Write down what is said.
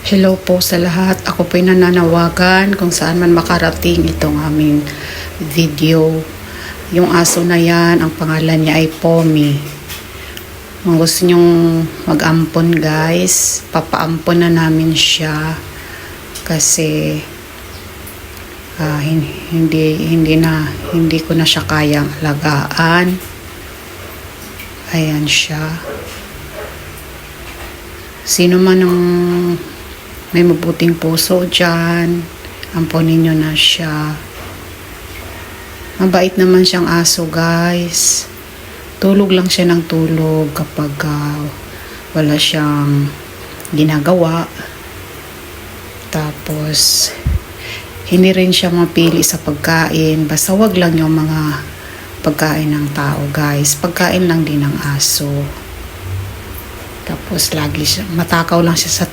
Hello po sa lahat. Ako po'y nananawagan kung saan man makarating itong aming video. Yung aso na yan, ang pangalan niya ay Pomi. Kung gusto nyong mag-ampon guys, papaampon na namin siya. Kasi hindi ko na siya kayang alagaan. Ayan siya. Sino man ang may mabuting puso dyan, amponin nyo na siya. Mabait naman siyang aso guys. Tulog lang siya ng tulog kapag wala siyang ginagawa. Tapos hindi rin siya mapili sa pagkain. Basta wag lang yung mga pagkain ng tao guys. Pagkain lang din ng aso. Tapos lagi siya, matakaw lang siya sa